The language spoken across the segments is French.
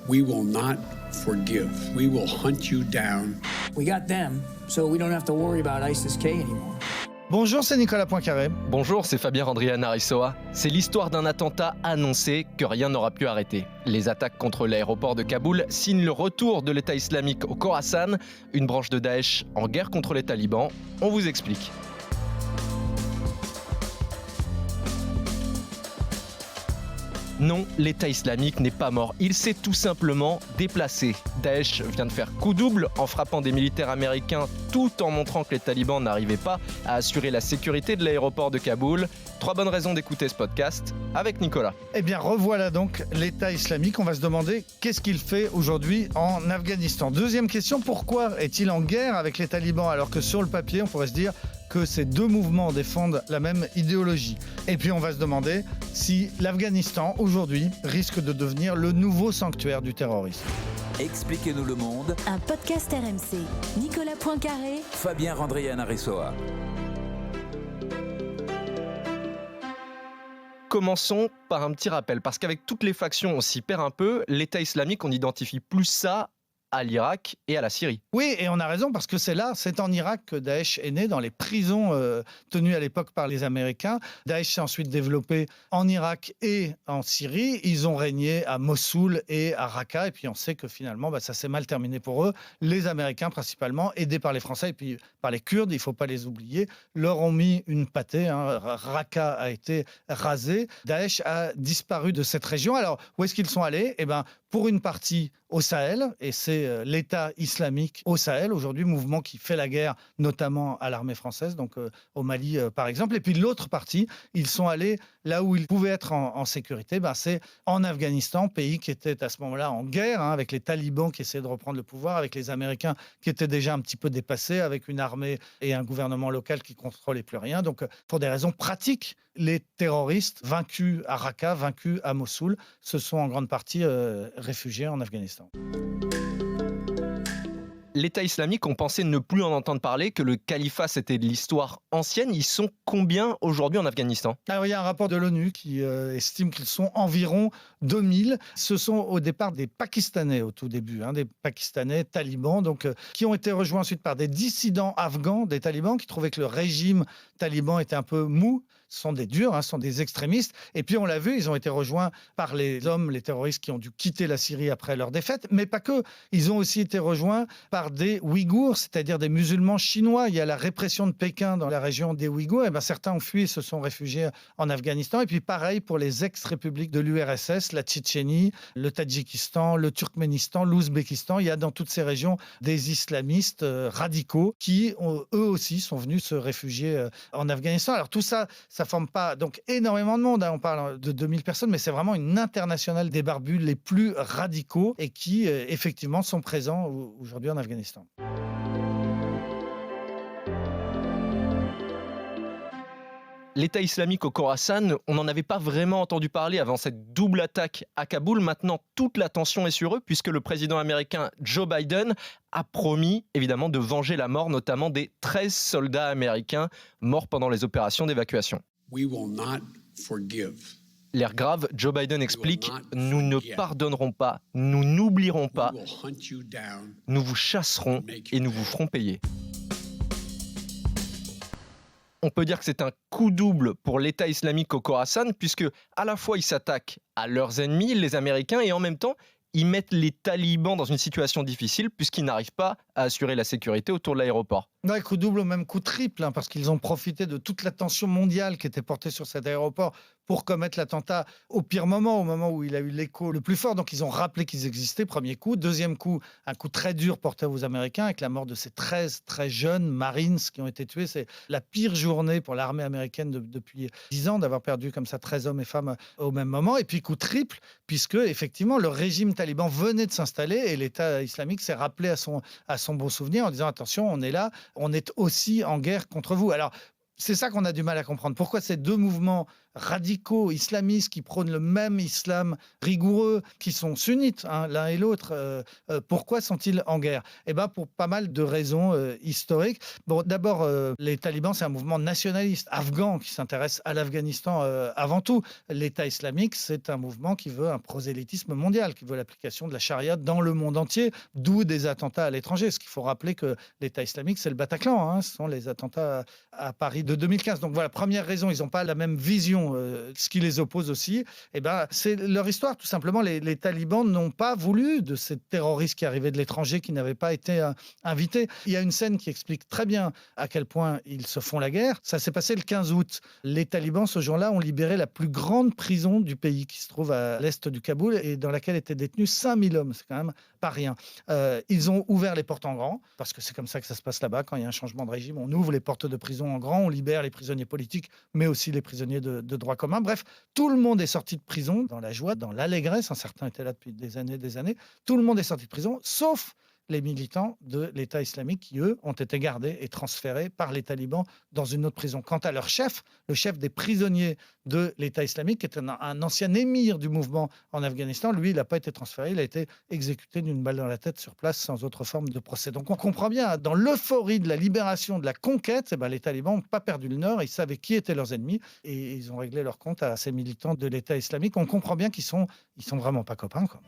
We will not forgive. We will hunt you down. We got them, so we don't have to worry about ISIS-K anymore. Bonjour, c'est Nicolas Poincaré. Bonjour, c'est Fabien Randrianarisoa. C'est l'histoire d'un attentat annoncé que rien n'aura pu arrêter. Les attaques contre l'aéroport de Kaboul signent le retour de l'État islamique au Khorasan, une branche de Daesh en guerre contre les talibans. On vous explique. Non, l'État islamique n'est pas mort, il s'est tout simplement déplacé. Daesh vient de faire coup double en frappant des militaires américains tout en montrant que les talibans n'arrivaient pas à assurer la sécurité de l'aéroport de Kaboul. 3 bonnes raisons d'écouter ce podcast avec Nicolas. Eh bien, revoilà donc l'État islamique. On va se demander qu'est-ce qu'il fait aujourd'hui en Afghanistan. Deuxième question, pourquoi est-il en guerre avec les talibans alors que sur le papier, on pourrait se dire que ces deux mouvements défendent la même idéologie. Et puis on va se demander si l'Afghanistan, aujourd'hui, risque de devenir le nouveau sanctuaire du terrorisme. Expliquez-nous le monde. Un podcast RMC. Nicolas Poincaré. Fabien Randrianarisoa. Commençons par un petit rappel, parce qu'avec toutes les factions, on s'y perd un peu. L'État islamique, on n'identifie plus ça à l'Irak et à la Syrie. Oui, et on a raison parce que c'est en Irak que Daesh est né, dans les prisons tenues à l'époque par les Américains. Daesh s'est ensuite développé en Irak et en Syrie. Ils ont régné à Mossoul et à Raqqa, et puis on sait que finalement, ça s'est mal terminé pour eux. Les Américains principalement, aidés par les Français et puis par les Kurdes, il ne faut pas les oublier, leur ont mis une pâtée. Raqqa a été rasé. Daesh a disparu de cette région. Alors, où est-ce qu'ils sont allés ? Pour une partie au Sahel, et c'est l'État islamique au Sahel, aujourd'hui, mouvement qui fait la guerre, notamment à l'armée française, donc au Mali par exemple. Et puis l'autre partie, ils sont allés là où ils pouvaient être en sécurité, c'est en Afghanistan, pays qui était à ce moment-là en guerre, avec les talibans qui essayaient de reprendre le pouvoir, avec les Américains qui étaient déjà un petit peu dépassés, avec une armée et un gouvernement local qui ne contrôlait plus rien. Donc pour des raisons pratiques, les terroristes vaincus à Raqqa, vaincus à Mossoul, se sont en grande partie réfugiés en Afghanistan. L'État islamique, on pensait ne plus en entendre parler, que le califat c'était de l'histoire ancienne. Ils sont combien aujourd'hui en Afghanistan ? Alors, il y a un rapport de l'ONU qui estime qu'ils sont environ 2000. Ce sont au départ des Pakistanais au tout début, des Pakistanais talibans, qui ont été rejoints ensuite par des dissidents afghans des talibans qui trouvaient que le régime taliban était un peu mou. Ce sont des durs, ce sont des extrémistes. Et puis on l'a vu, ils ont été rejoints par les terroristes qui ont dû quitter la Syrie après leur défaite, mais pas que. Ils ont aussi été rejoints par des Ouïghours, c'est-à-dire des musulmans chinois. Il y a la répression de Pékin dans la région des Ouïghours. Certains ont fui et se sont réfugiés en Afghanistan. Et puis pareil pour les ex-républiques de l'URSS, la Tchétchénie, le Tadjikistan, le Turkménistan, l'Ouzbékistan. Il y a dans toutes ces régions des islamistes radicaux qui, eux aussi, sont venus se réfugier en Afghanistan. Alors tout ça forme pas donc énormément de monde. On parle de 2000 personnes, mais c'est vraiment une internationale des barbus les plus radicaux et qui, effectivement, sont présents aujourd'hui en Afghanistan. L'État islamique au Khorasan, on n'en avait pas vraiment entendu parler avant cette double attaque à Kaboul. Maintenant, toute l'attention est sur eux puisque le président américain Joe Biden a promis évidemment de venger la mort notamment des 13 soldats américains morts pendant les opérations d'évacuation. We will not forgive. L'air grave, Joe Biden explique « Nous ne pardonnerons pas, nous n'oublierons pas, We will hunt you down. nous vous chasserons et nous vous ferons payer ». On peut dire que c'est un coup double pour l'État islamique au Khorasan, puisque à la fois ils s'attaquent à leurs ennemis, les Américains, et en même temps, ils mettent les talibans dans une situation difficile, puisqu'ils n'arrivent pas à assurer la sécurité autour de l'aéroport. Ouais, coup double ou même coup triple, parce qu'ils ont profité de toute l'attention mondiale qui était portée sur cet aéroport pour commettre l'attentat au pire moment, au moment où il a eu l'écho le plus fort. Donc ils ont rappelé qu'ils existaient, premier coup. Deuxième coup, un coup très dur porté aux Américains avec la mort de ces 13 très jeunes Marines qui ont été tués. C'est la pire journée pour l'armée américaine depuis 10 ans d'avoir perdu comme ça 13 hommes et femmes au même moment. Et puis coup triple, puisque effectivement le régime taliban venait de s'installer et l'État islamique s'est rappelé à son bon souvenir en disant attention, on est là, on est aussi en guerre contre vous. Alors, c'est ça qu'on a du mal à comprendre. Pourquoi ces deux mouvements radicaux islamistes qui prônent le même islam rigoureux, qui sont sunnites, l'un et l'autre. Pourquoi sont-ils en guerre ? Pour pas mal de raisons historiques. Bon, d'abord, les talibans, c'est un mouvement nationaliste afghan qui s'intéresse à l'Afghanistan avant tout. L'État islamique, c'est un mouvement qui veut un prosélytisme mondial, qui veut l'application de la charia dans le monde entier, d'où des attentats à l'étranger. Ce qu'il faut rappeler que l'État islamique, c'est le Bataclan. Ce sont les attentats à Paris de 2015. Donc voilà, première raison, ils n'ont pas la même vision. Ce qui les oppose aussi, c'est leur histoire. Tout simplement, les talibans n'ont pas voulu de ces terroristes qui arrivaient de l'étranger, qui n'avaient pas été invités. Il y a une scène qui explique très bien à quel point ils se font la guerre. Ça s'est passé le 15 août. Les talibans, ce jour-là, ont libéré la plus grande prison du pays, qui se trouve à l'est du Kaboul et dans laquelle étaient détenus 5000 hommes. C'est quand même pas rien. Ils ont ouvert les portes en grand, parce que c'est comme ça que ça se passe là-bas. Quand il y a un changement de régime, on ouvre les portes de prison en grand, on libère les prisonniers politiques, mais aussi les prisonniers de droit commun. Bref, tout le monde est sorti de prison dans la joie, dans l'allégresse. Certains étaient là depuis des années. Tout le monde est sorti de prison, sauf les militants de l'État islamique qui, eux, ont été gardés et transférés par les talibans dans une autre prison. Quant à leur chef, le chef des prisonniers de l'État islamique, qui est un ancien émir du mouvement en Afghanistan, lui, il n'a pas été transféré, il a été exécuté d'une balle dans la tête sur place sans autre forme de procès. Donc on comprend bien, dans l'euphorie de la libération, de la conquête, les talibans n'ont pas perdu le nord, ils savaient qui étaient leurs ennemis et ils ont réglé leur compte à ces militants de l'État islamique. On comprend bien qu'ils sont vraiment pas copains, quoi.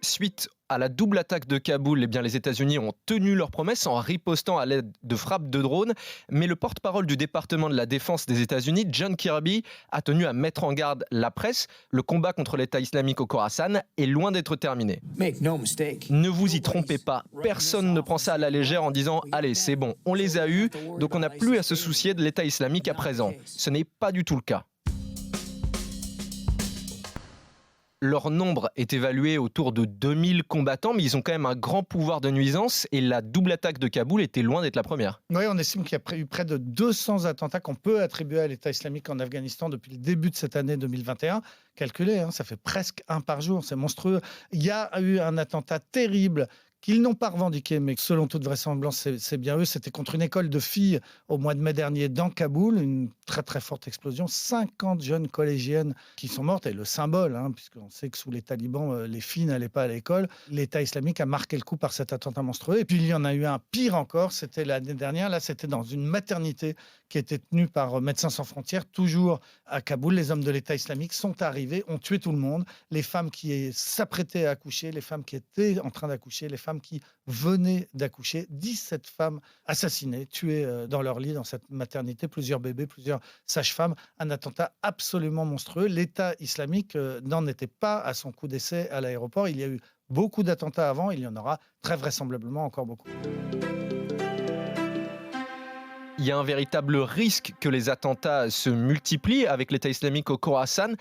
Suite à la double attaque de Kaboul, les États-Unis ont tenu leurs promesses en ripostant à l'aide de frappes de drones. Mais le porte-parole du département de la défense des États-Unis, John Kirby, a tenu à mettre en garde la presse. Le combat contre l'État islamique au Khorasan est loin d'être terminé. Ne vous y trompez pas, personne ne prend ça à la légère en disant « Allez, c'est bon, on les a eus, donc on n'a plus à se soucier de l'État islamique à présent ». Ce n'est pas du tout le cas. Leur nombre est évalué autour de 2000 combattants, mais ils ont quand même un grand pouvoir de nuisance et la double attaque de Kaboul était loin d'être la première. Oui, on estime qu'il y a eu près de 200 attentats qu'on peut attribuer à l'État islamique en Afghanistan depuis le début de cette année 2021. Calculez, ça fait presque un par jour, c'est monstrueux. Il y a eu un attentat terrible qu'ils n'ont pas revendiqué, mais selon toute vraisemblance, c'est bien eux. C'était contre une école de filles au mois de mai dernier dans Kaboul, une très très forte explosion. 50 jeunes collégiennes qui sont mortes, et le symbole, puisqu'on sait que sous les talibans, les filles n'allaient pas à l'école. L'État islamique a marqué le coup par cet attentat monstrueux. Et puis il y en a eu un pire encore, c'était l'année dernière. Là, c'était dans une maternité qui était tenue par Médecins sans frontières, toujours à Kaboul. Les hommes de l'État islamique sont arrivés, ont tué tout le monde. Les femmes qui s'apprêtaient à accoucher, les femmes qui étaient en train d'accoucher, les femmes qui venaient d'accoucher, 17 femmes assassinées, tuées dans leur lit, dans cette maternité, plusieurs bébés, plusieurs sages-femmes, un attentat absolument monstrueux. L'État islamique n'en était pas à son coup d'essai à l'aéroport. Il y a eu beaucoup d'attentats avant, il y en aura très vraisemblablement encore beaucoup. Il y a un véritable risque que les attentats se multiplient avec l'État islamique au Khorasan.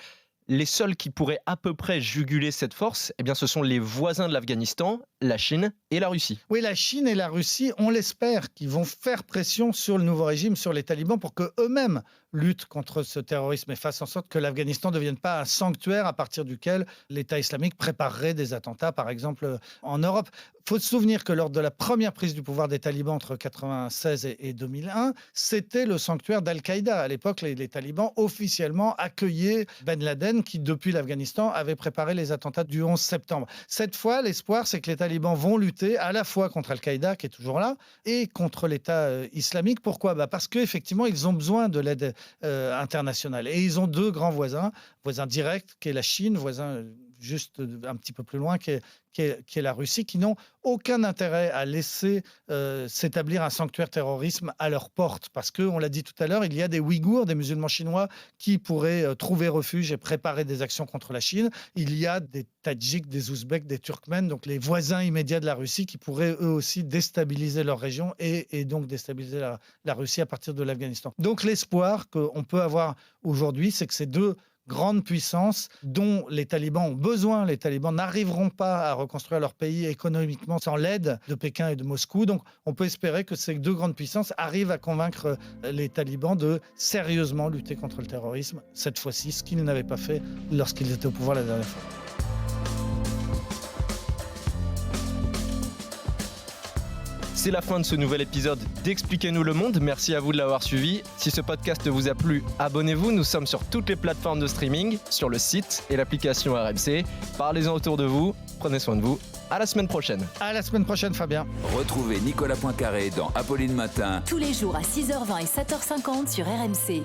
Les seuls qui pourraient à peu près juguler cette force, ce sont les voisins de l'Afghanistan, la Chine et la Russie. Oui, la Chine et la Russie, on l'espère, qui vont faire pression sur le nouveau régime, sur les talibans, pour qu'eux-mêmes luttent contre ce terrorisme et fassent en sorte que l'Afghanistan ne devienne pas un sanctuaire à partir duquel l'État islamique préparerait des attentats, par exemple, en Europe. Il faut se souvenir que lors de la première prise du pouvoir des talibans entre 1996 et 2001, c'était le sanctuaire d'Al-Qaïda. À l'époque, les talibans officiellement accueillaient Ben Laden, qui, depuis l'Afghanistan, avait préparé les attentats du 11 septembre. Cette fois, l'espoir, c'est que les talibans vont lutter à la fois contre Al-Qaïda, qui est toujours là, et contre l'État islamique. Pourquoi ? Parce qu'effectivement, ils ont besoin de l'aide internationale. Et ils ont deux grands voisins directs, qui est la Chine, voisin juste un petit peu plus loin, qui est la Russie, qui n'ont aucun intérêt à laisser s'établir un sanctuaire terrorisme à leur porte. Parce qu'on l'a dit tout à l'heure, il y a des Ouïghours, des musulmans chinois, qui pourraient trouver refuge et préparer des actions contre la Chine. Il y a des Tadjiks, des Ouzbeks, des Turkmènes, donc les voisins immédiats de la Russie, qui pourraient eux aussi déstabiliser leur région et donc déstabiliser la Russie à partir de l'Afghanistan. Donc l'espoir qu'on peut avoir aujourd'hui, c'est que ces deux grandes puissances dont les talibans ont besoin. Les talibans n'arriveront pas à reconstruire leur pays économiquement sans l'aide de Pékin et de Moscou. Donc on peut espérer que ces deux grandes puissances arrivent à convaincre les talibans de sérieusement lutter contre le terrorisme, cette fois-ci, ce qu'ils n'avaient pas fait lorsqu'ils étaient au pouvoir la dernière fois. C'est la fin de ce nouvel épisode d'Expliquez-nous le monde. Merci à vous de l'avoir suivi. Si ce podcast vous a plu, abonnez-vous. Nous sommes sur toutes les plateformes de streaming, sur le site et l'application RMC. Parlez-en autour de vous. Prenez soin de vous. À la semaine prochaine. À la semaine prochaine, Fabien. Retrouvez Nicolas Poincaré dans Apolline Matin. Tous les jours à 6h20 et 7h50 sur RMC.